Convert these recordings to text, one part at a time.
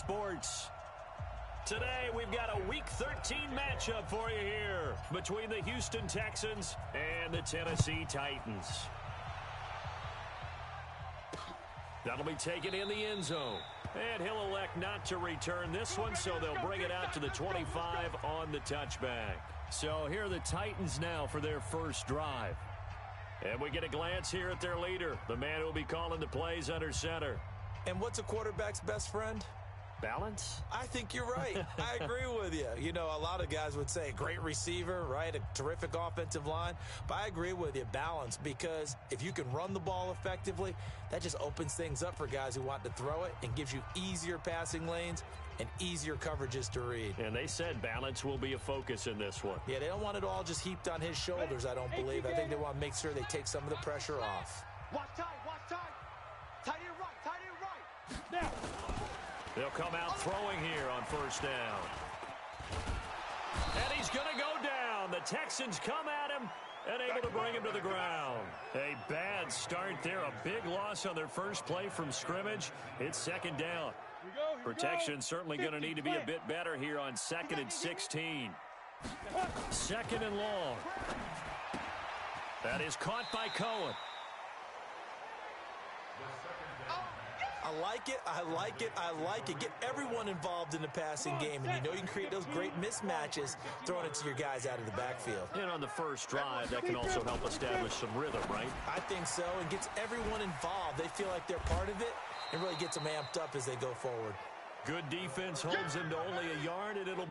Sports. Today, we've got a Week 13 matchup for you here between the Houston Texans and the Tennessee Titans. That'll be taken in the end zone. And he'll elect not to return this one, so they'll bring it out to the 25 on the touchback. So here are the Titans now for their first drive. And we get a glance here at their leader, the man who will be calling the plays under center. And what's a quarterback's best friend? Balance? I think you're right. I agree with you. You know, a lot of guys would say great receiver, right? A terrific offensive line. But I agree with you, balance, because if you can run the ball effectively, that just opens things up for guys who want to throw it and gives you easier passing lanes and easier coverages to read. And they said balance will be a focus in this one. Yeah, they don't want it all just heaped on his shoulders, I don't believe. I think they want to make sure they take some of the pressure off. Watch tight, watch tight. Tight end right, tight end right. Now. They'll come out throwing here on first down. And he's going to go down. The Texans come at him and able to bring him to the ground. A bad start there. A big loss on their first play from scrimmage. It's second down. Protection certainly going to need to be a bit better here on 2nd and 16. Second and long. That is caught by Cohen. I like it, I like it, I like it. Get everyone involved in the passing game, and you know you can create those great mismatches throwing it to your guys out of the backfield. And on the first drive, that can also help establish some rhythm, right? I think so, and gets everyone involved. They feel like they're part of it, and really gets them amped up as they go forward. Good defense holds them to only a yard, and it'll...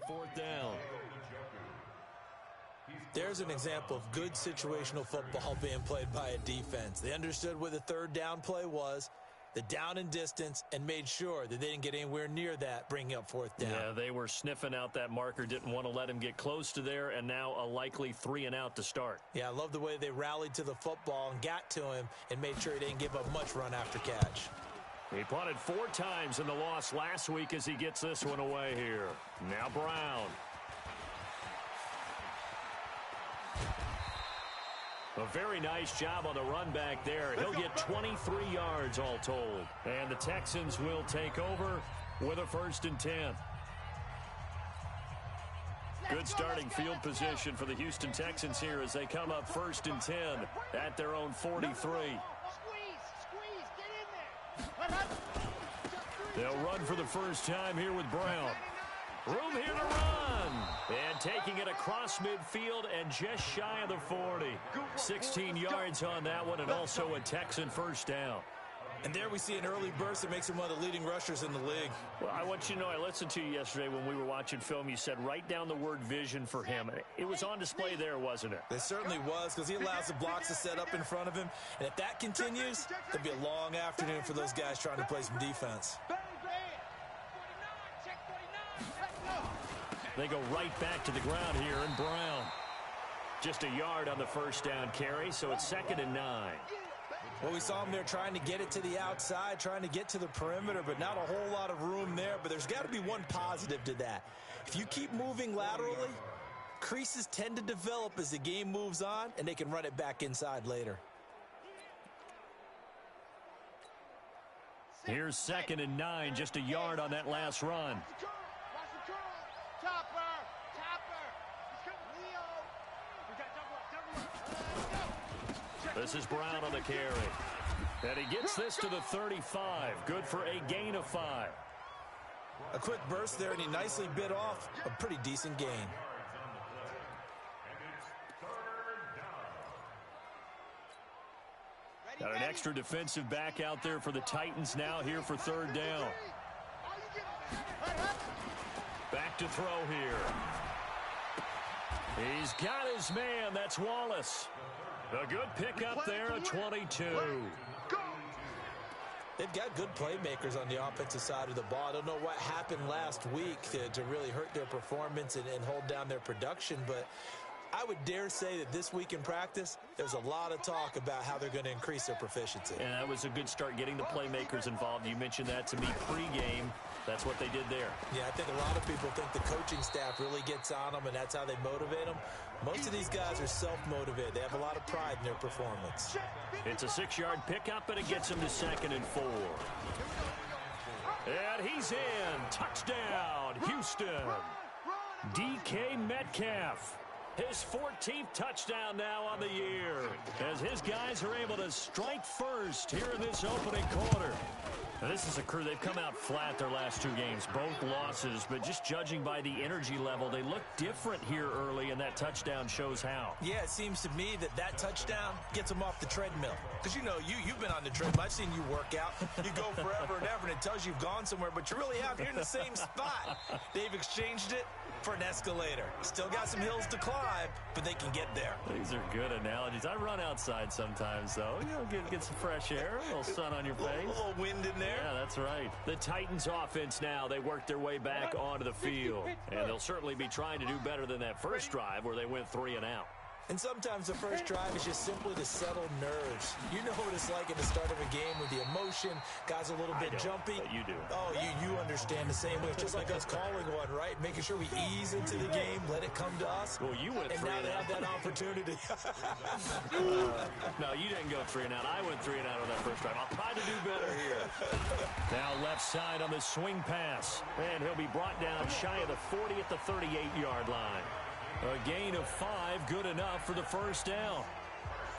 Fourth down. There's an example of good situational football being played by a defense. They understood where the third down play was, the down and distance, and made sure that they didn't get anywhere near that, bringing up fourth down. Yeah, they were sniffing out that marker, didn't want to let him get close to there, and now a likely 3-and-out to start. Yeah, I love the way they rallied to the football and got to him and made sure he didn't give up much run after catch. He punted 4 times in the loss last week as he gets this one away here. Now Brown. A very nice job on the run back there. He'll get 23 yards all told. And the Texans will take over with a 1st and 10. Good starting field position for the Houston Texans here as they come up 1st and 10 at their own 43. They'll run for the first time here with Brown. Room here to run. And taking it across midfield and just shy of the 40. 16 yards on that one, and also a Texan first down. And there we see an early burst that makes him one of the leading rushers in the league. Well, I want you to know, I listened to you yesterday when we were watching film. You said write down the word vision for him. It was on display there, wasn't it? It certainly was, because he allows the blocks to set up in front of him. And if that continues, it'll be a long afternoon for those guys trying to play some defense. They go right back to the ground here, and Brown. Just a yard on the first down carry, so it's 2nd and 9. Well, we saw him there trying to get it to the outside, trying to get to the perimeter, but not a whole lot of room there. But there's got to be one positive to that. If you keep moving laterally, creases tend to develop as the game moves on, and they can run it back inside later. Here's 2nd and 9, just a yard on that last run. This is Brown on the carry. And he gets this to the 35. Good for a gain of 5. A quick burst there, and he nicely bit off a pretty decent gain. Now An extra defensive back out there for the Titans now here for third down. Back to throw here. He's got his man. That's Wallace. A good pickup there at 22. They've got good playmakers on the offensive side of the ball. I don't know what happened last week to really hurt their performance and hold down their production, but I would dare say that this week in practice, there's a lot of talk about how they're going to increase their proficiency. And that was a good start, getting the playmakers involved. You mentioned that to me pregame. That's what they did there. Yeah, I think a lot of people think the coaching staff really gets on them, and that's how they motivate them. Most of these guys are self-motivated. They have a lot of pride in their performance. It's a 6-yard pickup, and it gets him to 2nd and 4. And he's in. Touchdown, Houston. DK Metcalf. His 14th touchdown now on the year, as his guys are able to strike first here in this opening quarter. Now, this is a crew, they've come out flat their last 2 games, both losses, but just judging by the energy level, they look different here early, and that touchdown shows how. Yeah, it seems to me that touchdown gets them off the treadmill. Because, you know, you've been on the treadmill. I've seen you work out. You go forever and ever, and it tells you you've gone somewhere, but you're really out here in the same spot. They've exchanged it for an escalator. Still got some hills to climb, but they can get there. These are good analogies. I run outside sometimes, though. You know, get some fresh air, a little sun on your face. A little wind in there. Yeah, that's right. The Titans offense now, they work their way back onto the field. And they'll certainly be trying to do better than that first drive where they went 3 and out. And sometimes the first drive is just simply to settle nerves. You know what it's like at the start of a game with the emotion. Guys a little bit jumpy. But you do. Oh, you understand the same way. It's just like us calling one, right? Making sure we ease into the game, let it come to us. Well, you went 3 and now they have that opportunity. No, you didn't go 3 and out. I went 3 and out on that first drive. I'll try to do better here. Now left side on the swing pass. And he'll be brought down shy of the 40 at the 38-yard line. A gain of 5, good enough for the first down.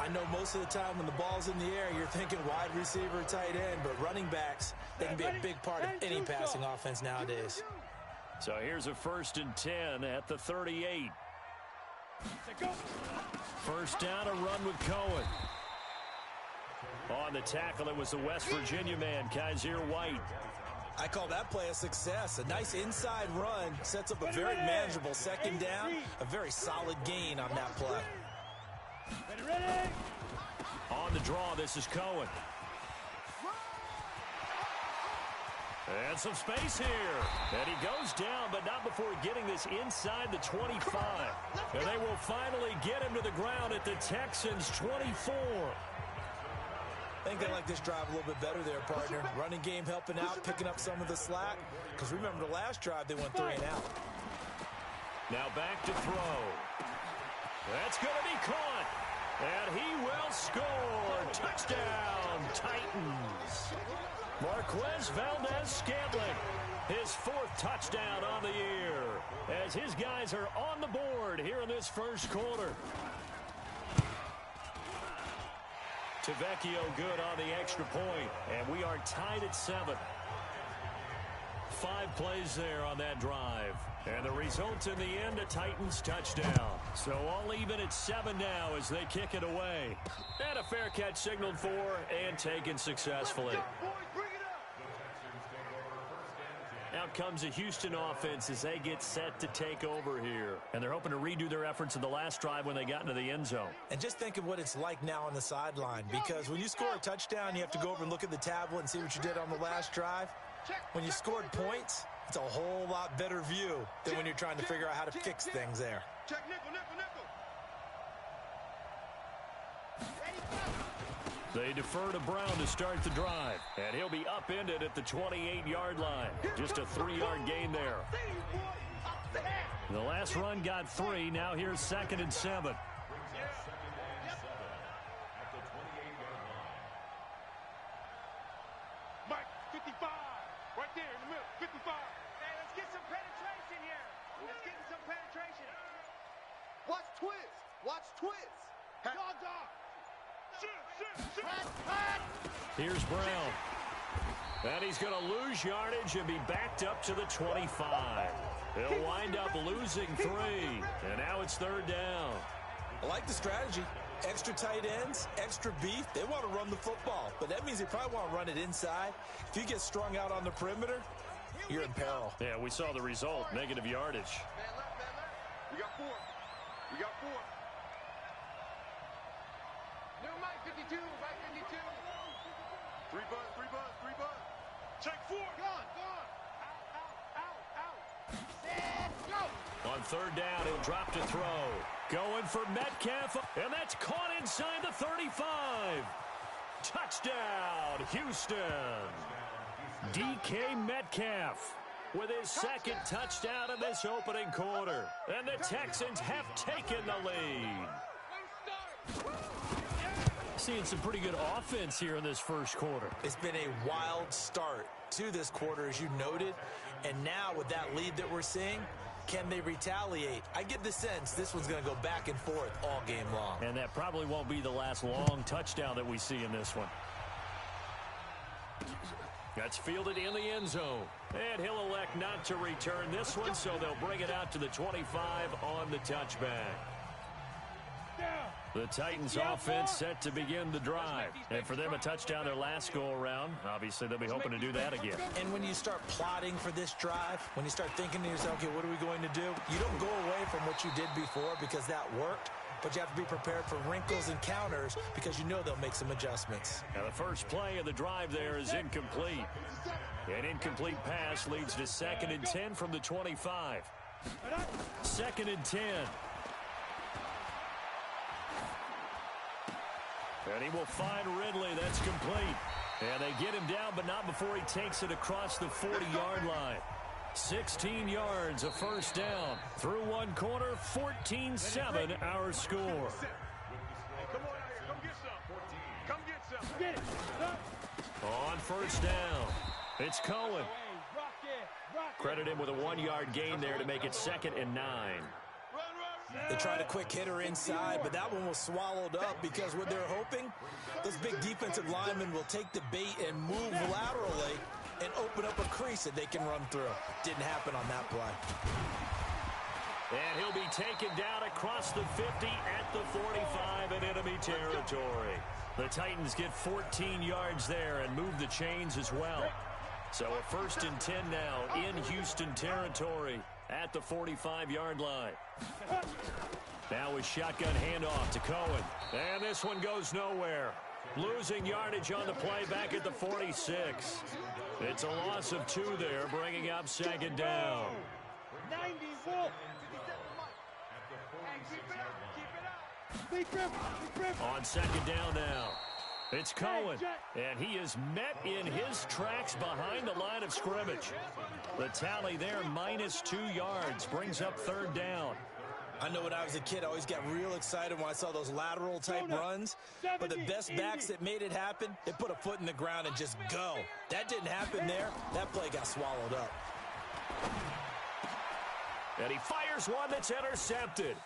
I know most of the time when the ball's in the air, you're thinking wide receiver, tight end, but running backs, they can be a big part of any passing offense nowadays. So here's a 1st and 10 at the 38. First down, a run with Cohen. On the tackle, it was the West Virginia man, Kaiser White. I call that play a success. A nice inside run sets up a very manageable 2nd down. A very solid gain on that play. Ready. On the draw, this is Cohen. And some space here. And he goes down, but not before getting this inside the 25. And they will finally get him to the ground at the Texans' 24. I think they like this drive a little bit better there, partner. Running game helping out, picking up some of the slack. Because remember, the last drive, they went 3 and out. Now back to throw. That's going to be caught. And he will score. Touchdown, Titans. Marquez Valdez-Scantling, his 4th touchdown on the year, as his guys are on the board here in this first quarter. Tavecchio good on the extra point, and we are tied at 7. 5 plays there on that drive, and the result in the end, a Titans touchdown. So all even at 7 now as they kick it away. And a fair catch signaled for and taken successfully. Out comes the Houston offense as they get set to take over here. And they're hoping to redo their efforts in the last drive when they got into the end zone. And just think of what it's like now on the sideline, because when you score a touchdown, you have to go over and look at the tablet and see what you did on the last drive. When you scored points, it's a whole lot better view than when you're trying to figure out how to fix things there. Check nickel. They defer to Brown to start the drive, and he'll be upended at the 28-yard line. Just a 3-yard gain there. The last run got 3. Now here's 2nd and 7. Mike, 55. Right there in the middle. 55. Hey, let's get some penetration here. Let's get some penetration. Watch twist. Watch twist. Dog. Here's Brown. And he's going to lose yardage and be backed up to the 25. He'll wind up losing 3. And now it's 3rd down. I like the strategy. extra tight ends, extra beef. They want to run the football, but that means they probably want to run it inside. If you get strung out on the perimeter, you're in peril. Yeah, we saw the result, negative yardage. Man left. We got 4. New Mike 52, Mike 52. 3 buzz. Check 4. Gone. Out. Set, go. On third down, he'll drop to throw. Going for Metcalf, and that's caught inside the 35. Touchdown, Houston. DK Metcalf with his second touchdown in this opening quarter. And the Texans have taken the lead. Seeing some pretty good offense here in this first quarter. It's been a wild start to this quarter, as you noted. And now with that lead that we're seeing, can they retaliate? I get the sense this one's going to go back and forth all game long. And that probably won't be the last long touchdown that we see in this one. That's fielded in the end zone. And he'll elect not to return this one, so they'll bring it out to the 25 on the touchback. The Titans offense set to begin the drive. And for them, a touchdown their last go-around. Obviously, they'll be hoping to do that again. And when you start plotting for this drive, when you start thinking to yourself, okay, what are we going to do? You don't go away from what you did before because that worked. But you have to be prepared for wrinkles and counters because you know they'll make some adjustments. Now, the first play of the drive there is incomplete. An incomplete pass leads to 2nd and 10 from the 25. 2nd and 10. And he will find Ridley. That's complete. And they get him down, but not before he takes it across the 40-yard line. 16 yards, a first down. Through one quarter, 14-7 our score. Come on out here. Come get some. Get it. On first down, it's Cohen. Credit him with a 1-yard gain there to make it 2nd and 9. They tried a quick hitter inside, but that one was swallowed up because what they're hoping, those big defensive linemen will take the bait and move laterally and open up a crease that they can run through. Didn't happen on that play. And he'll be taken down across the 50 at the 45 in enemy territory. The Titans get 14 yards there and move the chains as well. So a 1st and 10 now in Houston territory at the 45-yard line. Now a shotgun handoff to Cohen. And this one goes nowhere. Losing yardage on the play back at the 46. It's a loss of 2 there, bringing up 2nd down. 90 On 2nd down now. It's Cohen, and he is met in his tracks behind the line of scrimmage. The tally there, -2 yards, brings up 3rd down. I know when I was a kid, I always got real excited when I saw those lateral-type runs. But the best backs that made it happen, they put a foot in the ground and just go. That didn't happen there. That play got swallowed up. And he fires one that's intercepted.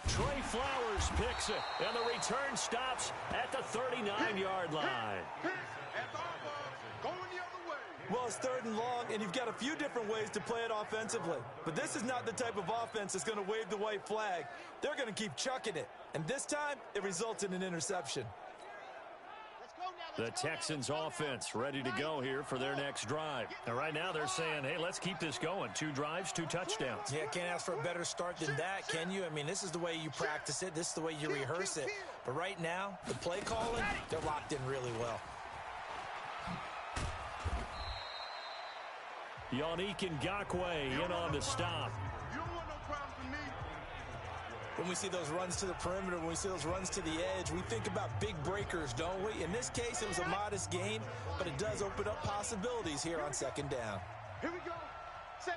Trey Flowers picks it, and the return stops at the 39-yard line. Well, it's 3rd and long, and you've got a few different ways to play it offensively. But this is not the type of offense that's going to wave the white flag. They're going to keep chucking it. And this time, it results in an interception. The Texans offense ready to go here for their next drive. And right now they're saying, hey, let's keep this going. 2 drives, 2 touchdowns. Yeah, can't ask for a better start than that, can you? I mean, this is the way you practice it. This is the way you rehearse it. But right now, the play calling, they're locked in really well. Yannick Ngakoue in on the stop. When we see those runs to the perimeter, when we see those runs to the edge, we think about big breakers, don't we? In this case, it was a modest gain, but it does open up possibilities here on 2nd down. Here we go. Safe.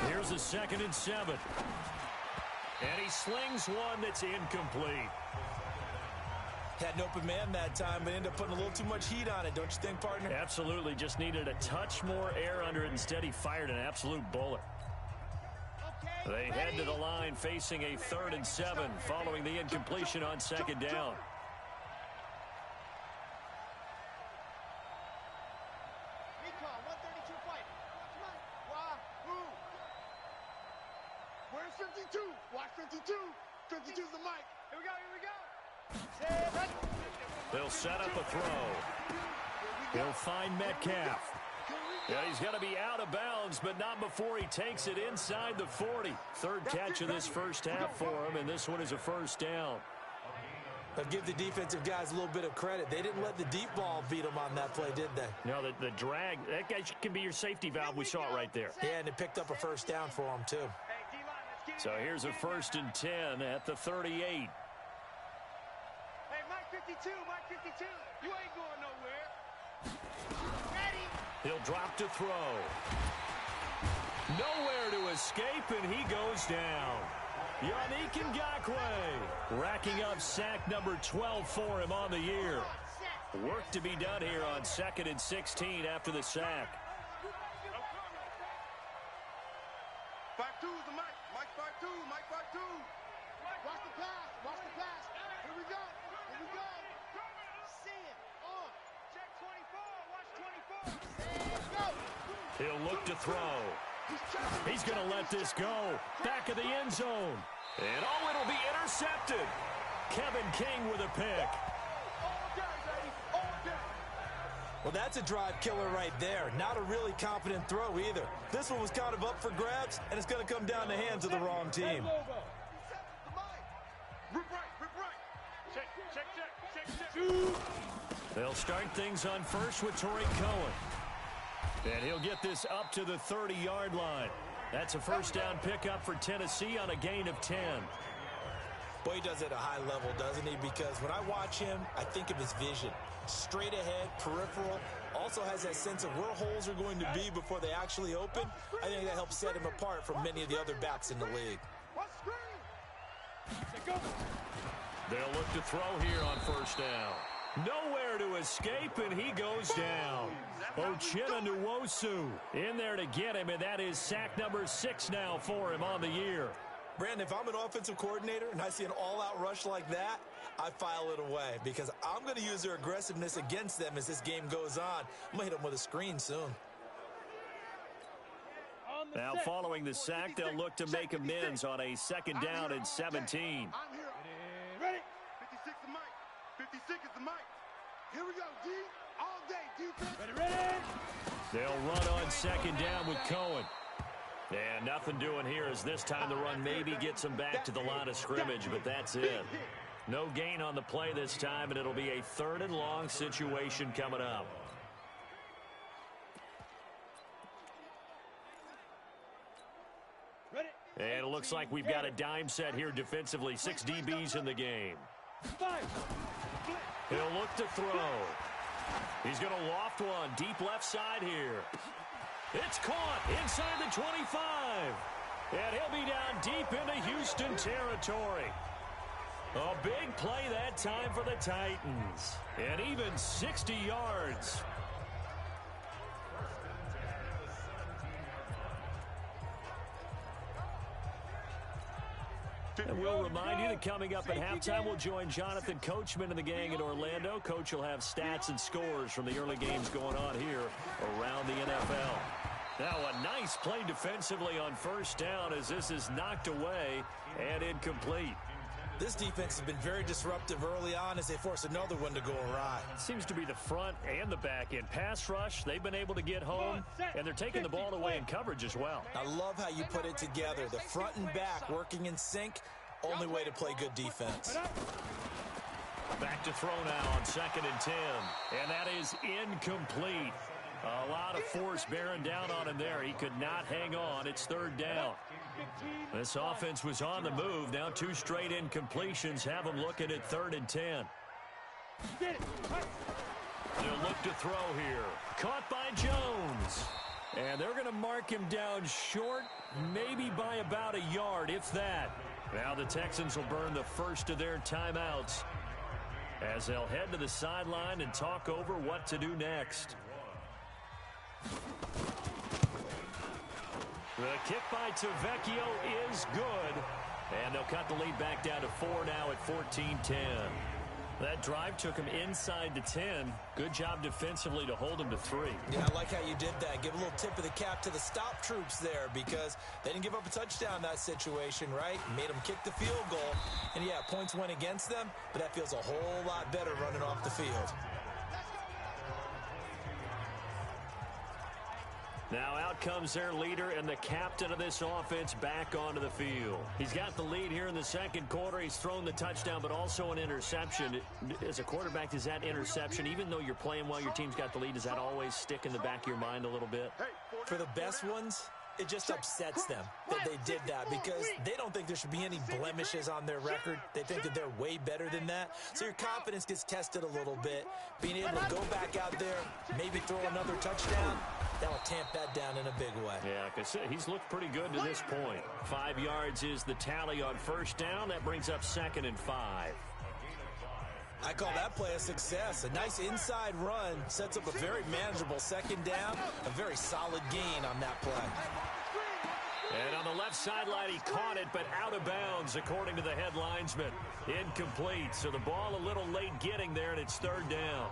Here's a 2nd and 7. And he slings one that's incomplete. Had an open man that time, but ended up putting a little too much heat on it, don't you think, partner? Absolutely. Just needed a touch more air under it. Instead, he fired an absolute bullet. They head to the line facing a 3rd and 7 following the incompletion on 2nd down. Watch 52. Watch 52. 52's the mic. Here we go. Here we go. They'll set up a throw. He'll find Metcalf. Yeah, he's going to be out of bounds, but not before he takes it inside the 40. Third catch of this first half for him, and this one is a first down. But give the defensive guys a little bit of credit. They didn't let the deep ball beat them on that play, did they? No, the drag, that guy can be your safety valve. We saw it right there. Yeah, and it picked up a first down for them, too. So here's a 1st and 10 at the 38. Hey, Mike 52, Mike 52. You ain't going nowhere. Ready? He'll drop to throw. Nowhere to escape, and he goes down. Yannick Ngakoue racking up sack number 12 for him on the year. Work to be done here on 2nd and 16 after the sack. 5-2's the mic. Mike 5-2. Mike 5-2. Watch the pass. Watch the pass. Here we go. Here we go. See it. On. Check 24. Watch 24. Go. He'll look to throw. He's going to let this go. Back of the end zone. And oh, it'll be intercepted. Kevin King with a pick. Well, that's a drive killer right there. Not a really confident throw either. This one was kind of up for grabs, and it's going to come down the hands of the wrong team. They'll start things on first with Torrey Cohen. And he'll get this up to the 30-yard line. That's a first down pickup for Tennessee on a gain of 10. Boy, he does it at a high level, doesn't he? Because when I watch him, I think of his vision. Straight ahead, peripheral. Also has that sense of where holes are going to be before they actually open. I think that helps set him apart from many of the other backs in the league. They'll look to throw here on first down. Nowhere to escape, and he goes down. Uchenna Nwosu in there to get him, and that is sack number 6 now for him on the year. Brandon, if I'm an offensive coordinator and I see an all-out rush like that, I file it away because I'm going to use their aggressiveness against them as this game goes on. I'm going to hit them with a screen soon. Now, following the sack, they'll look to make amends on a 2nd down and 17. Ready? 56 is Mike. 56 is the mic. Here we go, D. All day, defense. Ready? They'll run on 2nd down with Cohen. And nothing doing here as this time the run maybe gets them back to the line of scrimmage, but that's it. No gain on the play this time, and it'll be a 3rd and long situation coming up. And it looks like we've got a dime set here defensively. 6 DBs in the game. He'll look to throw. He's going to loft one deep left side here. It's caught inside the 25. And he'll be down deep into Houston territory. A big play that time for the Titans. And even 60 yards. And we'll remind you that coming up at halftime, we'll join Jonathan Coachman and the gang in Orlando. Coach will have stats and scores from the early games going on here around the NFL. Now a nice play defensively on first down as this is knocked away and incomplete. This defense has been very disruptive early on as they force another one to go awry. Seems to be the front and the back end. Pass rush, they've been able to get home, and they're taking the ball away in coverage as well. I love how you put it together. The front and back working in sync. Only way to play good defense. Back to throw now on 2nd and 10. And that is incomplete. A lot of force bearing down on him there. He could not hang on. It's 3rd down. This offense was on the move. Now 2 straight incompletions have them looking at 3rd and 10. They'll look to throw here. Caught by Jones. And they're going to mark him down short, maybe by about a yard, if that. Now the Texans will burn the first of their timeouts as they'll head to the sideline and talk over what to do next. The kick by Tavecchio is good. And they'll cut the lead back down to 4 now at 14-10. That drive took him inside the 10. Good job defensively to hold him to 3. Yeah, I like how you did that. Give a little tip of the cap to the stop troops there because they didn't give up a touchdown in that situation, right? Made them kick the field goal. And, yeah, points went against them, but that feels a whole lot better running off the field. Now out comes their leader and the captain of this offense back onto the field. He's got the lead here in the second quarter. He's thrown the touchdown, but also an interception. As a quarterback, does that interception, even though you're playing while your team's got the lead, does that always stick in the back of your mind a little bit? For the best ones, it just upsets them that they did that because they don't think there should be any blemishes on their record. They think that they're way better than that. So your confidence gets tested a little bit. Being able to go back out there, maybe throw another touchdown, that will tamp that down in a big way. Yeah, like I said, he's looked pretty good to this point. 5 yards is the tally on first down. That brings up 2nd and 5. I call that play a success. A nice inside run sets up a very manageable second down, a very solid gain on that play. And on the left sideline, he caught it, but out of bounds, according to the head linesman. Incomplete, so the ball a little late getting there, and it's 3rd down.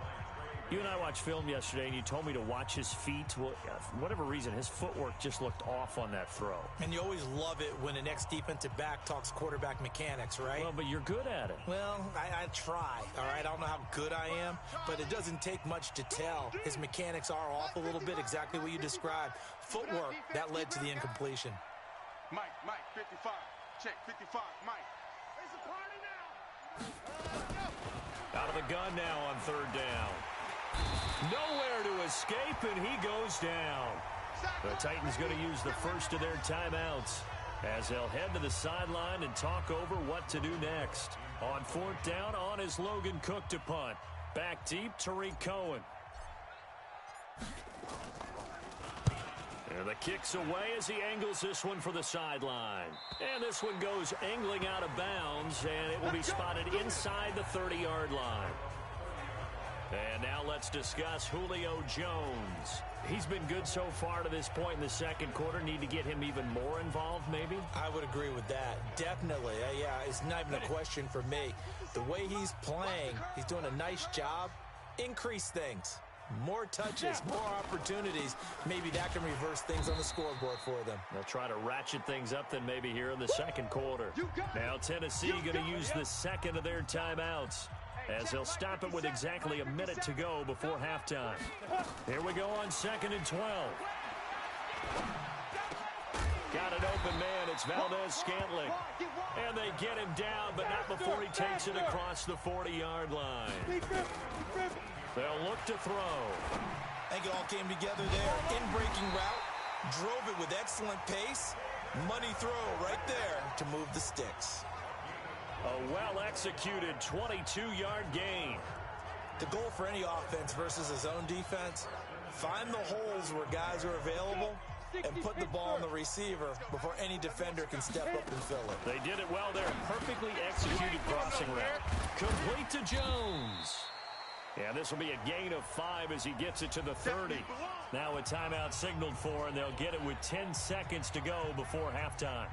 You and I watched film yesterday, and you told me to watch his feet. Well, for whatever reason, his footwork just looked off on that throw. And you always love it when an ex-defensive back talks quarterback mechanics, right? Well, but you're good at it. Well, I try, all right? I don't know how good I am, but it doesn't take much to tell. His mechanics are off a little bit, exactly what you described. Footwork, that led to the incompletion. Mike, 55. Check, 55, Mike. It's a party now. Out of the gun now on 3rd down. Nowhere to escape, and he goes down. The Titans going to use the first of their timeouts as they'll head to the sideline and talk over what to do next. On 4th down, on is Logan Cook to punt. Back deep, Tariq Cohen. And the kick's away as he angles this one for the sideline. And this one goes angling out of bounds, and it will be spotted inside the 30-yard line. And now let's discuss Julio Jones. He's been good so far to this point in the second quarter. Need to get him even more involved, maybe? I would agree with that. Definitely. Yeah, it's not even a question for me. The way he's playing, he's doing a nice job. Increase things. More touches, more opportunities. Maybe that can reverse things on the scoreboard for them. They'll try to ratchet things up then maybe here in the second quarter. Now Tennessee going to use the second of their timeouts, as they'll stop it with exactly a minute to go before halftime. Here we go on 2nd and 12. Got an open man. It's Valdez-Scantling. And they get him down, but not before he takes it across the 40-yard line. They'll look to throw. I think it all came together there. In-breaking route. Drove it with excellent pace. Money throw right there to move the sticks. A well-executed 22-yard gain. The goal for any offense versus his own defense, find the holes where guys are available and put the ball on the receiver before any defender can step up and fill it. They did it well there. Perfectly executed crossing route. Complete to Jones. And this will be a gain of 5 as he gets it to the 30. Now a timeout signaled for, and they'll get it with 10 seconds to go before halftime.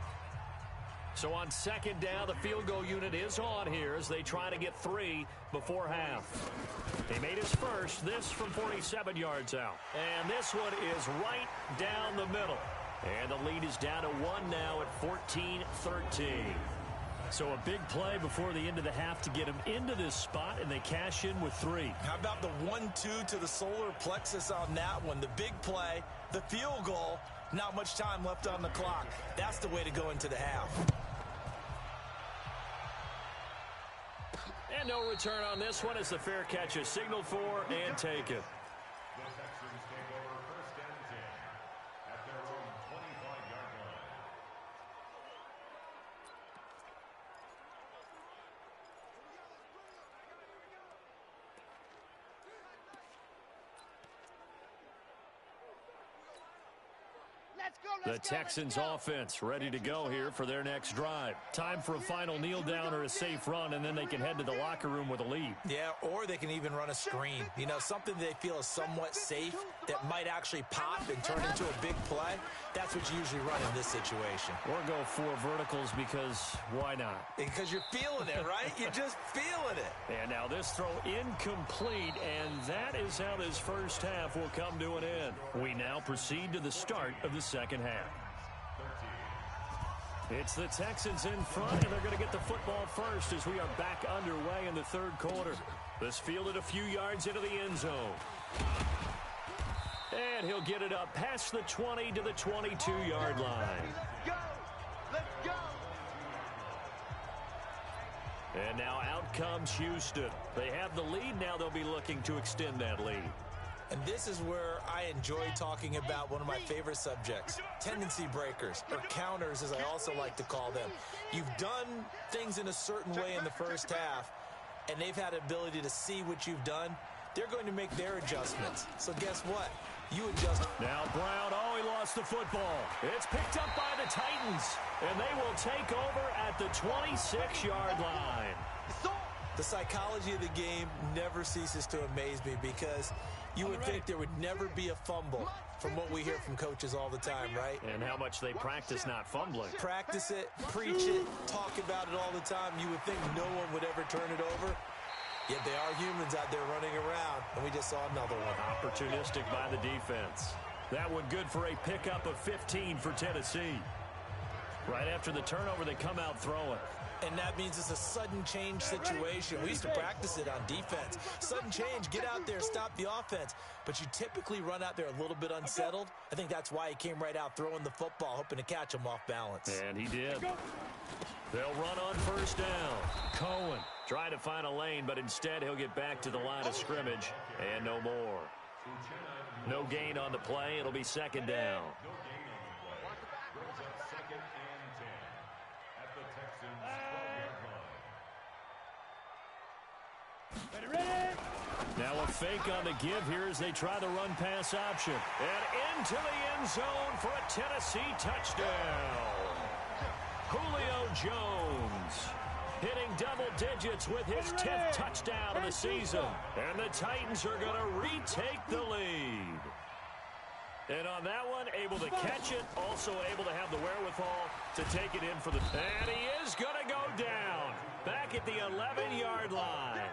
So on 2nd down, the field goal unit is on here as they try to get 3 before half. He made his first, this from 47 yards out. And this one is right down the middle. And the lead is down to 1 now at 14-13. So a big play before the end of the half to get him into this spot, and they cash in with 3. How about the 1-2 to the solar plexus on that one? The big play, the field goal, not much time left on the clock. That's the way to go into the half. And no return on this one as the fair catch is signaled for and taken. The Texans offense ready to go here for their next drive. Time for a final kneel down or a safe run, and then they can head to the locker room with a lead. Yeah, or they can even run a screen. You know, something they feel is somewhat safe that might actually pop and turn into a big play. That's what you usually run in this situation. Or go 4 verticals because why not? Because you're feeling it, right? You're just feeling it. And now this throw incomplete, and that is how this first half will come to an end. We now proceed to the start of the second half. It's the Texans in front, and they're going to get the football first as we are back underway in the third quarter. This fielded a few yards into the end zone. And he'll get it up past the 20 to the 22-yard line. Let's go! Let's go! And now out comes Houston. They have the lead. Now they'll be looking to extend that lead. And this is where I enjoy talking about one of my favorite subjects, tendency breakers, or counters as I also like to call them. You've done things in a certain way in the first half, and they've had the ability to see what you've done. They're going to make their adjustments. So guess what? You adjust. Now Brown, he lost the football. It's picked up by the Titans, and they will take over at the 26-yard line. The psychology of the game never ceases to amaze me because you would think there would never be a fumble from what we hear from coaches all the time, right? And how much they practice not fumbling. Practice it, preach it, talk about it all the time. You would think no one would ever turn it over. Yet they are humans out there running around, and we just saw another one. Opportunistic by the defense. That one good for a pickup of 15 for Tennessee. Right after the turnover, they come out throwing. And that means it's a sudden change situation. We used to practice it on defense. Sudden change, get out there, stop the offense. But you typically run out there a little bit unsettled. I think that's why he came right out throwing the football, hoping to catch him off balance. And he did. They'll run on first down. Cohen trying to find a lane, but instead he'll get back to the line of scrimmage. And no more. No gain on the play. It'll be second down. Now a fake on the give here as they try the run-pass option. And into the end zone for a Tennessee touchdown. Julio Jones hitting double digits with his 10th touchdown of the season. And the Titans are going to retake the lead. And on that one, able to catch it, also able to have the wherewithal to take it in for the... And he is going to go down back at the 11-yard line.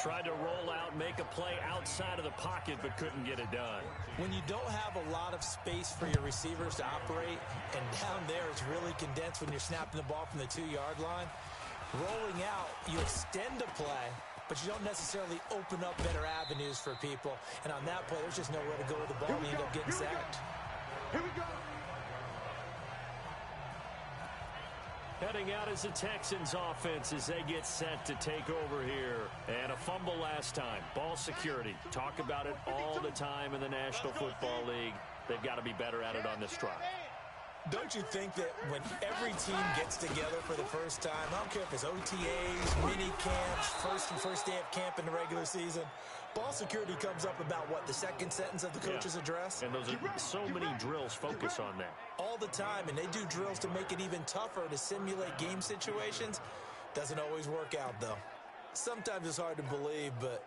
Tried to roll out, make a play outside of the pocket, but couldn't get it done. When you don't have a lot of space for your receivers to operate, and down there it's really condensed when you're snapping the ball from the 2-yard line, rolling out, you extend a play, but you don't necessarily open up better avenues for people. And on that play, there's just nowhere to go with the ball, and you end up getting sacked. Here we go. Heading out as the Texans offense as they get set to take over here. And a fumble last time. Ball security. Talk about it all the time in the National Football League. They've got to be better at it on this drive. Don't you think that when every team gets together for the first time, I don't care if it's OTAs, mini camps, first day of camp in the regular season, ball security comes up about, what, the second sentence of the coach's address? And those are so many drills focus on that. All the time, and they do drills to make it even tougher to simulate game situations. Doesn't always work out, though. Sometimes it's hard to believe, but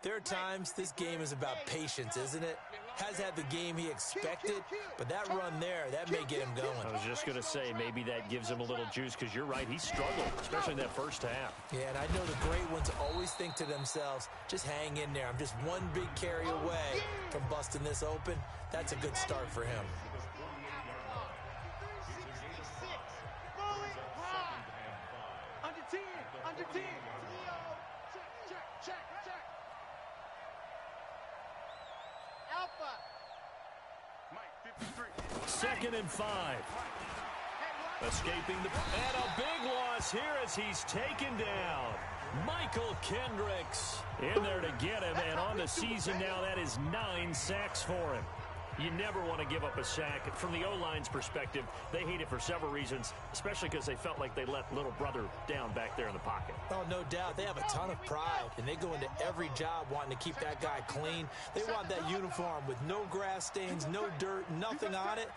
there are times this game is about patience, isn't it? Has had the game he expected, but that run there, that may get him going. I was just going to say, maybe that gives him a little juice, because you're right, he struggled, especially in that first half. Yeah, and I know the great ones always think to themselves, just hang in there. I'm just one big carry away from busting this open. That's a good start for him. Under 10, under 10. Check. Alpha. Mike, 53. 2nd and 5. Escaping the... And a big loss here as he's taken down. Michael Kendricks in there to get him, and on the season now, that is 9 sacks for him. You never want to give up a sack. From the O-line's perspective, they hate it for several reasons, especially because they felt like they let little brother down back there in the pocket. Oh, no doubt. They have a ton of pride, and they go into every job wanting to keep that guy clean. They want that uniform with no grass stains, no dirt, nothing on it.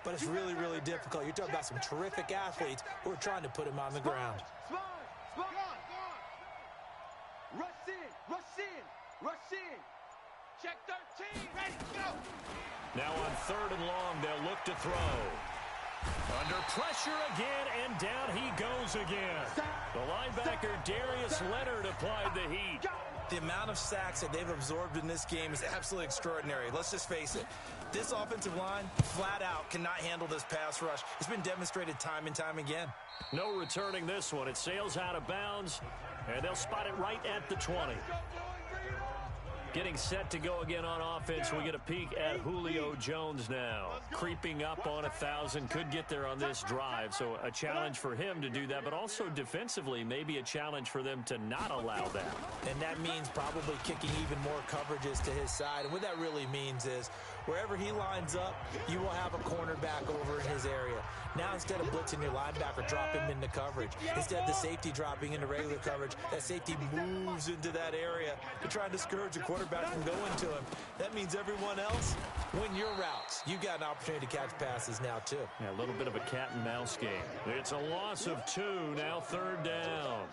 but it's really, really difficult. You're talking about some terrific athletes who are trying to put him on the ground. Spine. Rush in. Check 13. Ready, go. Now on 3rd and long, they'll look to throw. Under pressure again, and down he goes again. The linebacker, Darius Leonard, applied the heat. The amount of sacks that they've absorbed in this game is absolutely extraordinary. Let's just face it. This offensive line, flat out, cannot handle this pass rush. It's been demonstrated time and time again. No returning this one. It sails out of bounds, and they'll spot it right at the 20. Getting set to go again on offense, we get a peek at Julio Jones now. Creeping up on 1,000, could get there on this drive, so a challenge for him to do that, but also defensively, maybe a challenge for them to not allow that. And that means probably kicking even more coverages to his side. And what that really means is wherever he lines up, you will have a cornerback over in his area. Now, instead of blitzing your linebacker, drop him into coverage. Instead of the safety dropping into regular coverage, that safety moves into that area to try and discourage a quarterback from going to him. That means everyone else, win your routes. You got an opportunity to catch passes now, too. Yeah, a little bit of a cat and mouse game. It's a loss of 2, now 3rd down.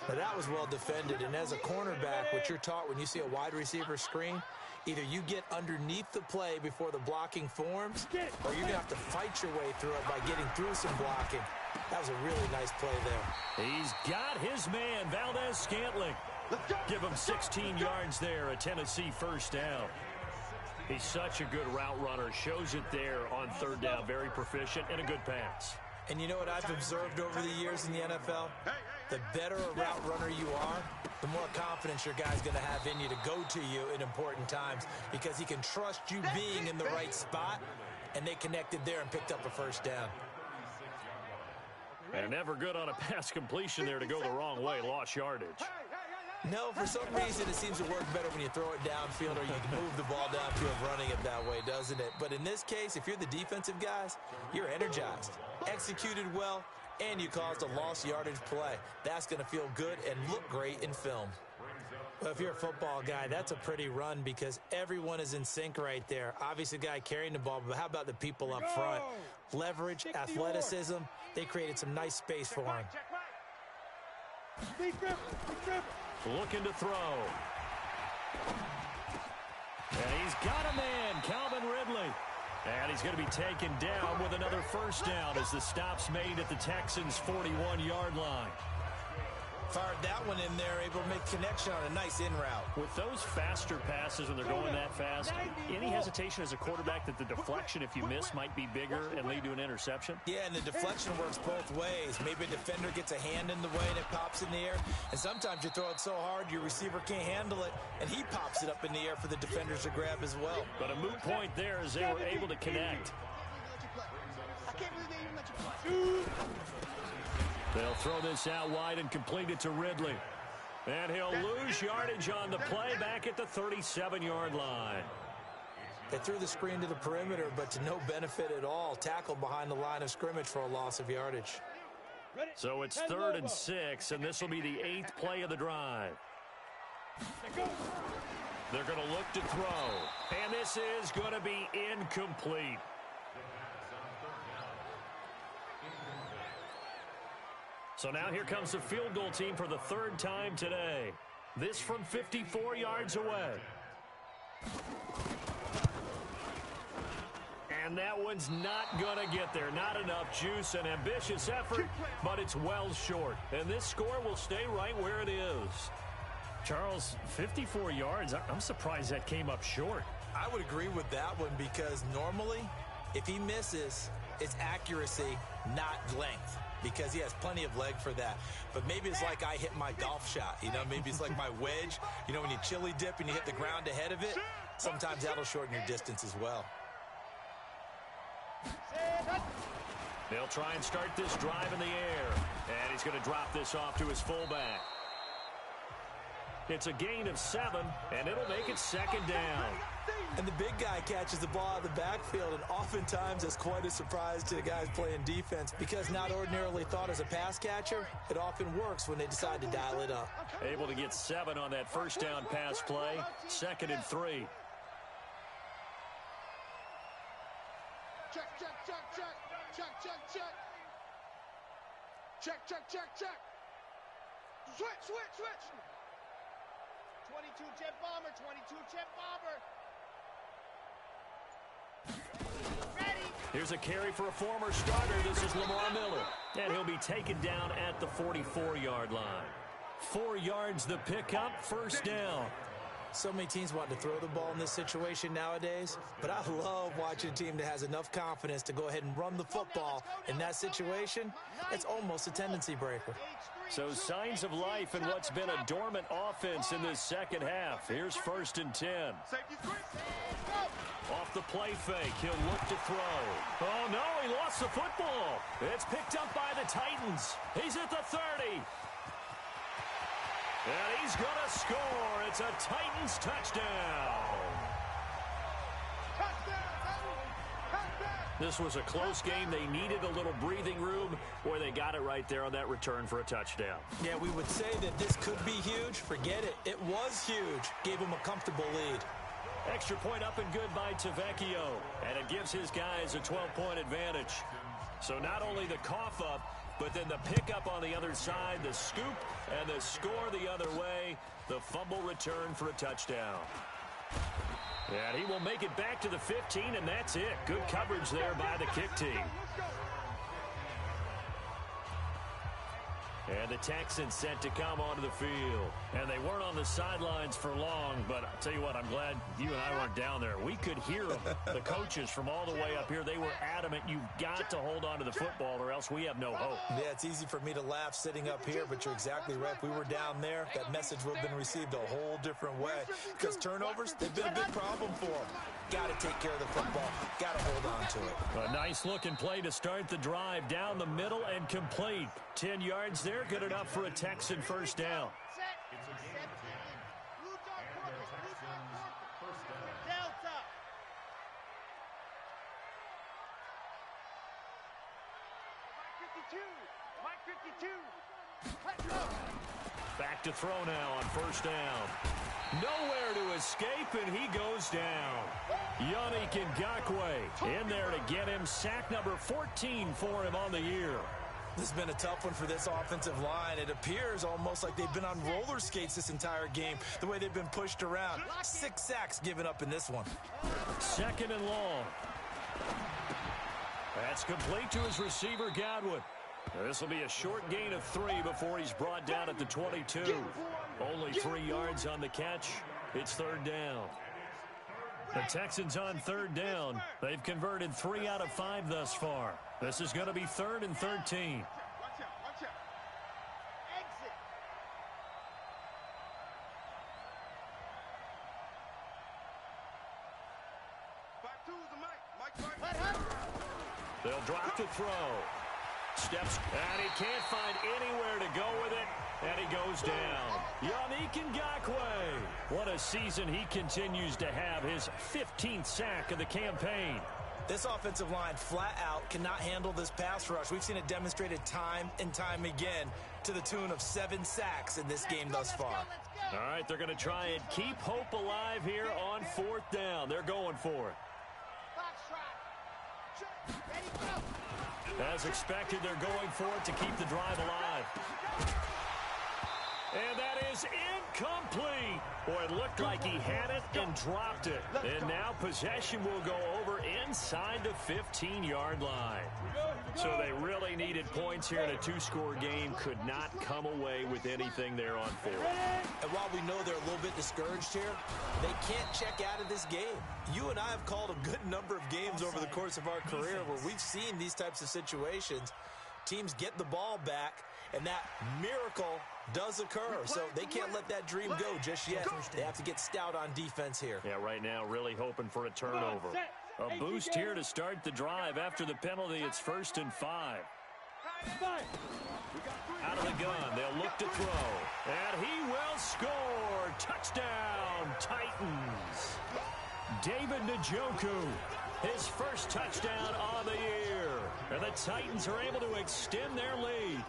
Now, that was well defended, and as a cornerback, what you're taught when you see a wide receiver screen, either you get underneath the play before the blocking forms, or you're going to have to fight your way through it by getting through some blocking. That was a really nice play there. He's got his man, Valdez-Scantling. Give him 16 yards there, a Tennessee 1st down. He's such a good route runner. Shows it there on 3rd down. Very proficient and a good pass. And you know what I've observed over the years in the NFL? The better a route runner you are, the more confidence your guy's going to have in you to go to you in important times because he can trust you being in the right spot, and they connected there and picked up a 1st down. And never good on a pass completion there to go the wrong way. Lost yardage. No, for some reason it seems to work better when you throw it downfield or you can move the ball downfield running it that way, doesn't it? But in this case, if you're the defensive guys, you're energized, executed well, and you caused a lost yardage play. That's going to feel good and look great in film. Well, if you're a football guy, that's a pretty run because everyone is in sync right there. Obviously, the guy carrying the ball, but how about the people up front? Leverage, athleticism, they created some nice space for him. Looking to throw. And he's got a man, Calvin Ridley. And he's going to be taken down with another 1st down as the stop's made at the Texans' 41-yard line. Fired that one in there, able to make connection on a nice in route. With those faster passes when they're going that fast, any hesitation as a quarterback that the deflection, if you miss, might be bigger and lead to an interception? Yeah, and the deflection works both ways. Maybe a defender gets a hand in the way and it pops in the air. And sometimes you throw it so hard your receiver can't handle it, and he pops it up in the air for the defenders to grab as well. But a moot point there as they were able to connect. I can't believe they even let you play. They'll throw this out wide and complete it to Ridley. And he'll lose yardage on the play back at the 37-yard line. They threw the screen to the perimeter, but to no benefit at all. Tackled behind the line of scrimmage for a loss of yardage. So it's 3rd and 6, and this will be the 8th play of the drive. They're going to look to throw. And this is going to be incomplete. So now here comes the field goal team for the 3rd time today. This from 54 yards away. And that one's not going to get there. Not enough juice, an ambitious effort, but it's well short. And this score will stay right where it is. Charles, 54 yards, I'm surprised that came up short. I would agree with that one because normally, if he misses, it's accuracy, not length. Because he has plenty of leg for that. But maybe it's like I hit my golf shot. You know, maybe it's like my wedge. You know, when you chili dip and you hit the ground ahead of it, sometimes that'll shorten your distance as well. They'll try and start this drive in the air. And he's going to drop this off to his fullback. It's a gain of 7, and it'll make it 2nd down. And the big guy catches the ball out of the backfield, and oftentimes that's quite a surprise to the guys playing defense because not ordinarily thought as a pass catcher, it often works when they decide to dial it up. Able to get 7 on that 1st down pass play, 2nd and 3. Check. Check, check, check, check. Switch, switch, switch. 22 jet bomber, 22 jet bomber. Ready. Here's a carry for a former starter. This is Lamar Miller. And he'll be taken down at the 44-yard line. 4 yards the pickup, first down. So many teams want to throw the ball in this situation nowadays, but I love watching a team that has enough confidence to go ahead and run the football. In that situation, it's almost a tendency breaker. So signs of life in what's been a dormant offense in this second half. Here's 1st and 10. Off the play fake, he'll look to throw. Oh, no, he lost the football. It's picked up by the Titans. He's at the 30. And he's going to score. It's a Titans touchdown. This was a close game. They needed a little breathing room. Boy, they got it right there on that return for a touchdown. Yeah, we would say that this could be huge. Forget it. It was huge. Gave him a comfortable lead. Extra point up and good by Tavecchio. And it gives his guys a 12-point advantage. So not only the cough up, but then the pickup on the other side, the scoop, and the score the other way, the fumble return for a touchdown. And he will make it back to the 15, and that's it. Good coverage there by the kick team. And the Texans set to come onto the field. And they weren't on the sidelines for long, but I'll tell you what, I'm glad you and I weren't down there. We could hear them, the coaches from all the way up here. They were adamant, you've got to hold on to the football or else we have no hope. Yeah, it's easy for me to laugh sitting up here, but you're exactly right. If we were down there, that message would have been received a whole different way. Because turnovers, they've been a big problem for them. Got to take care of the football. Got to hold on to it. A nice looking play to start the drive down the middle and complete. 10 yards there, good enough for a Texan first down. Delta. Mike 52. Back to throw now on first down. Nowhere to escape, and he goes down. Yannick Ngakoue in there to get him sack number 14 for him on the year. This has been a tough one for this offensive line. It appears almost like they've been on roller skates this entire game, the way they've been pushed around. 6 sacks given up in this one. 2nd and long. That's complete to his receiver, Godwin. This will be a short gain of 3 before he's brought down at the 22. Only 3 yards on the catch. It's 3rd down. The Texans on 3rd down. They've converted 3 out of 5 thus far. This is going to be 3rd and 13. Watch out. Exit. They'll drop to throw. Steps, and he can't find anywhere to go with it, and he goes down. Yannick Ngakoue. What a season he continues to have, his 15th sack of the campaign. This offensive line flat out cannot handle this pass rush. We've seen it demonstrated time and time again to the tune of 7 sacks in this game thus far. All right, they're going to try and keep hope alive here on 4th down. They're going for it. As expected, they're going for it to keep the drive alive. And that is incomplete. Boy, it looked like he had it and dropped it. And now possession will go over inside the 15-yard line. So they really needed points here in a 2-score game. Could not come away with anything there on 4th. And while we know they're a little bit discouraged here, they can't check out of this game. You and I have called a good number of games over the course of our career where we've seen these types of situations. Teams get the ball back, and that miracle does occur. So they can't let that dream go just yet. They have to get stout on defense here. Yeah, right now really hoping for a turnover. A boost here to start the drive. After the penalty, it's 1st and 5. Out of the gun, they'll look to throw. And he will score. Touchdown, Titans. David Njoku, his first touchdown on the year. And the Titans are able to extend their lead.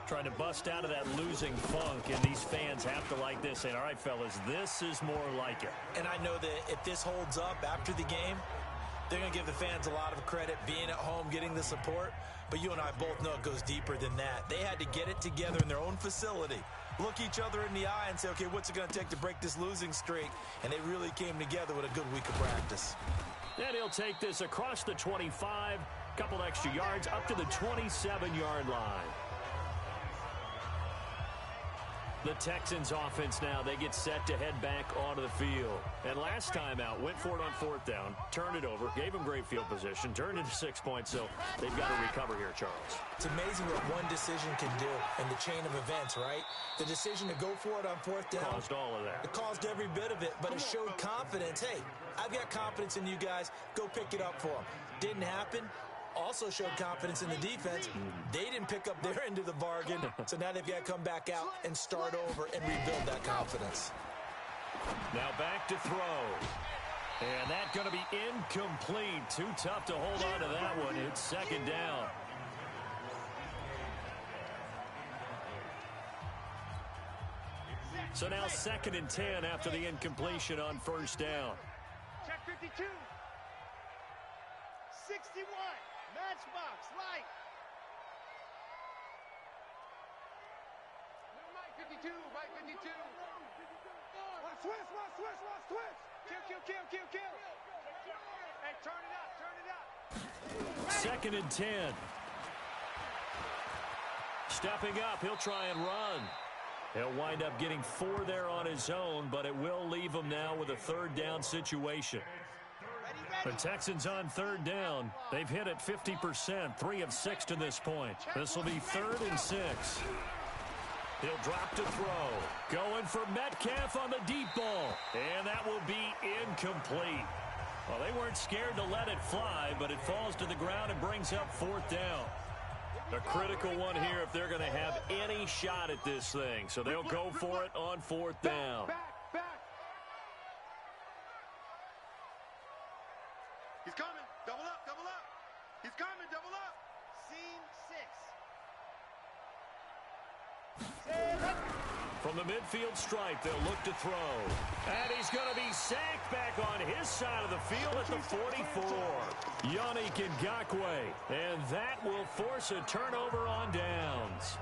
Trying to bust out of that losing funk, and these fans have to like this. And all right, fellas, this is more like it. And I know that if this holds up after the game, They're going to give the fans a lot of credit being at home, getting the support. But you and I both know it goes deeper than that. They had to get it together in their own facility, look each other in the eye and say, okay, what's it going to take to break this losing streak? And they really came together with a good week of practice. And he'll take this across the 25, couple extra yards up to the 27-yard line. The Texans offense now, they get set to head back onto the field. And last time out, went for it on fourth down, turned it over, gave them great field position, turned it to 6 points, so they've got to recover here, Charles. It's amazing what one decision can do in the chain of events, right? The decision to go for it on fourth down. Caused all of that. It caused every bit of it, but it showed confidence. Hey, I've got confidence in you guys. Go pick it up for them. Didn't happen. Also showed confidence in the defense. They didn't pick up their end of the bargain, so now they've got to come back out and start over and rebuild that confidence. Now back to throw. And that's going to be incomplete. Too tough to hold on to that one. It's second down. So now 2nd and 10 after the incompletion on first down. Check 52. 61. Matchbox, light. Mike 52, Mike 52. Watch twist, watch twist, watch twist. Kill. Hey, turn it up. 2nd and 10. Stepping up, he'll try and run. He'll wind up getting 4 there on his own, but it will leave him now with a third down situation. The Texans on third down. They've hit it 50%, 3 of 6 to this point. This will be 3rd and 6. He'll drop to throw. Going for Metcalf on the deep ball. And that will be incomplete. Well, they weren't scared to let it fly, but it falls to the ground and brings up 4th down. A critical one here if they're going to have any shot at this thing. So they'll go for it on 4th down. Back. He's coming. Double up. He's coming. Double up. Scene 6. From the midfield stripe, they'll look to throw. And he's going to be sacked back on his side of the field at the 44. Yannick Ngakoue. And that will force a turnover on downs.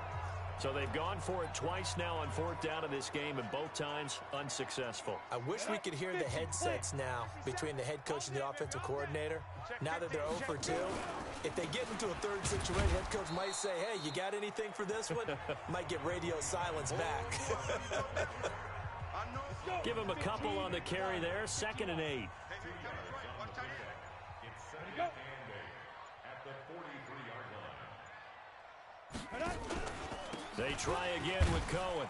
So they've gone for it twice now on 4th down in this game, and both times unsuccessful. I wish we could hear the headsets now between the head coach and the offensive coordinator. Now that they're 0 for 2, if they get into a third situation, head coach might say, hey, you got anything for this one? Might get radio silence back. Give him a couple on the carry there. 2nd and 8. They try again with Cohen.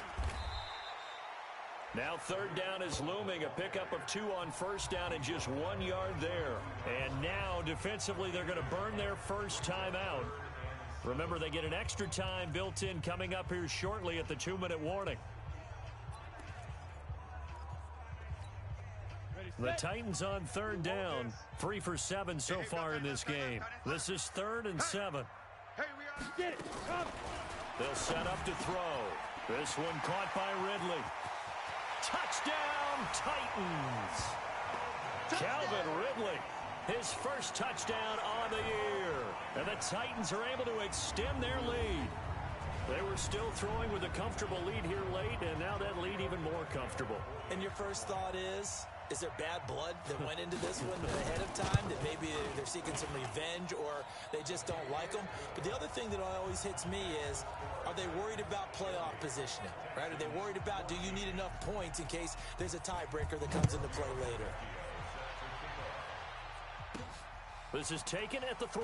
Now 3rd down is looming. A pickup of 2 on first down and just 1 yard there. And now defensively they're going to burn their first time out. Remember, they get an extra time built in coming up here shortly at the 2-minute warning. The Titans on 3rd down. 3 for 7 so far in this game. This is 3rd and 7. Get it. Come. They'll set up to throw. This one caught by Ridley. Touchdown, Titans. Calvin Ridley, his first touchdown on the year. And the Titans are able to extend their lead. They were still throwing with a comfortable lead here late, and now that lead even more comfortable. And your first thought is there bad blood that went into this one ahead of time, that maybe they're seeking some revenge or they just don't like them? But the other thing that always hits me is, are they worried about playoff positioning, right? Are they worried about, do you need enough points in case there's a tiebreaker that comes into play later? This is taken at the 3.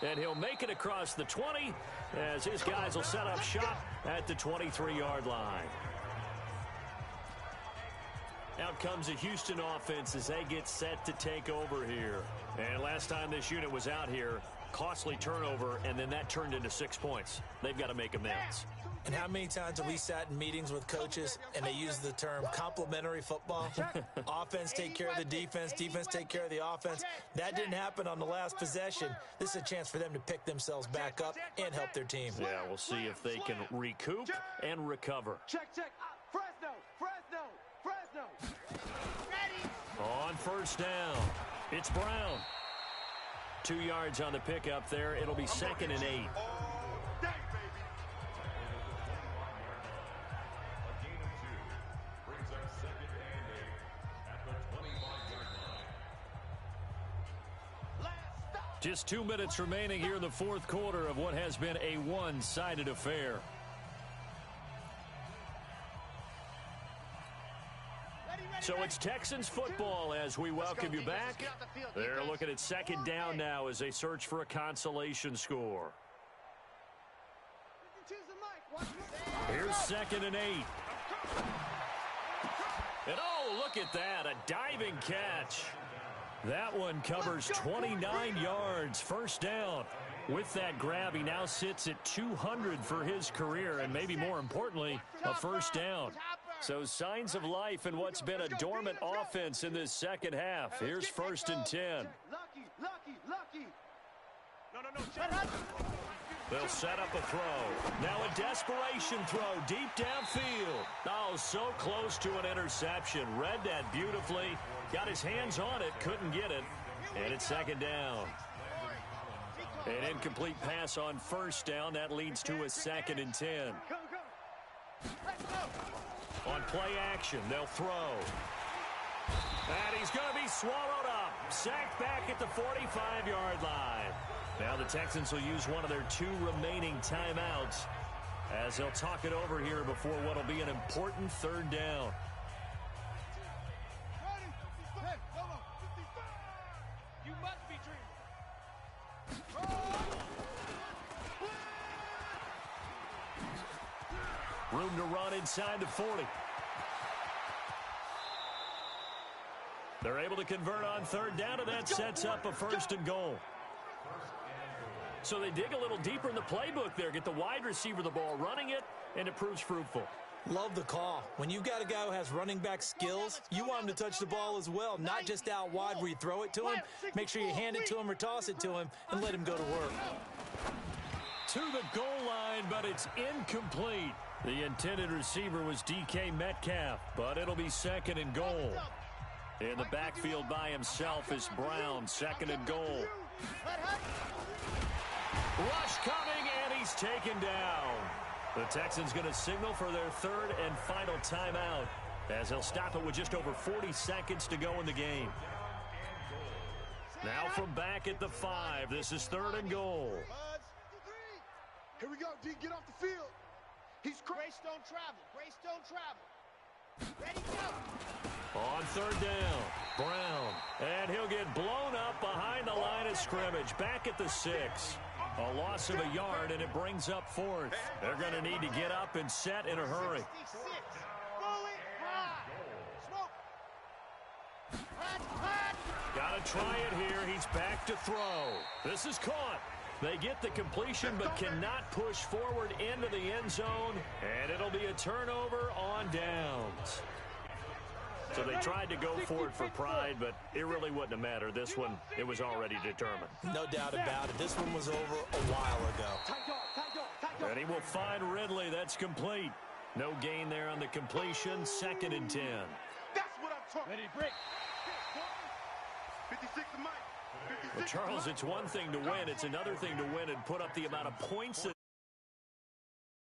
And he'll make it across the 20 as his guys will set up shop at the 23-yard line. Out comes the Houston offense as they get set to take over here. And last time this unit was out here, costly turnover, and then that turned into 6 points. They've got to make amends. And how many times have we sat in meetings with coaches and they use the term complementary football? Offense take care of the defense, defense take care of the offense. That didn't happen on the last possession. This is a chance for them to pick themselves back up and help their team. Yeah, we'll see if they can recoup and recover. Check. Fresno. Ready. On first down, it's Brown. 2 yards on the pickup there. It'll be 2nd and 8. Just 2 minutes remaining here in the fourth quarter of what has been a one-sided affair. So it's Texans football as we welcome you back. They're looking at 2nd down now as they search for a consolation score. Here's 2nd and 8. And oh, look at that, a diving catch. That one covers 29 yards, first down. With that grab, he now sits at 200 for his career, and maybe more importantly, a first down. So signs of life in what's been a dormant offense in this second half. Here's 1st and 10. Lucky. They'll set up a throw. Now a desperation throw deep downfield. Oh, so close to an interception. Read that beautifully. Got his hands on it, couldn't get it. And it's 2nd down. An incomplete pass on first down. That leads to a 2nd and 10. On play action, they'll throw. And he's going to be swallowed up. Sacked back at the 45-yard line. Now the Texans will use one of their 2 remaining timeouts as they'll talk it over here before what will be an important 3rd down. You must be dreaming. Room to run inside the 40. They're able to convert on 3rd down, and that sets up a 1st and goal. So they dig a little deeper in the playbook there, get the wide receiver the ball, running it, and it proves fruitful. Love the call. When you've got a guy who has running back skills, you want him to touch the ball as well, not just out wide where you throw it to him. Make sure you hand it to him or toss it to him and let him go to work. To the goal line, but it's incomplete. The intended receiver was DK Metcalf, but it'll be 2nd and goal. In the backfield by himself is Brown, 2nd and goal. Rush coming, and he's taken down. The Texans going to signal for their 3rd and final timeout as they'll stop it with just over 40 seconds to go in the game. Now from back at the 5, this is 3rd and goal. Here we go, D. Get off the field. He's Grace don't travel. Grace don't travel. Ready, go. On 3rd down, Brown. And he'll get blown up behind the line of scrimmage. Back at the 6. A loss of a yard, and it brings up 4th. They're going to need to get up and set in a hurry. Got to try it here. He's back to throw. This is caught. They get the completion but cannot push forward into the end zone, and it'll be a turnover on downs. So they tried to go for it for pride, but it really wouldn't have mattered. This one, it was already determined. No doubt about it. This one was over a while ago. And he will find Ridley. That's complete. No gain there on the completion. 2nd and 10. That's what I'm talking. Ready, break. 56 to Mike. Well, Charles, it's one thing to win. It's another thing to win and put up the amount of points that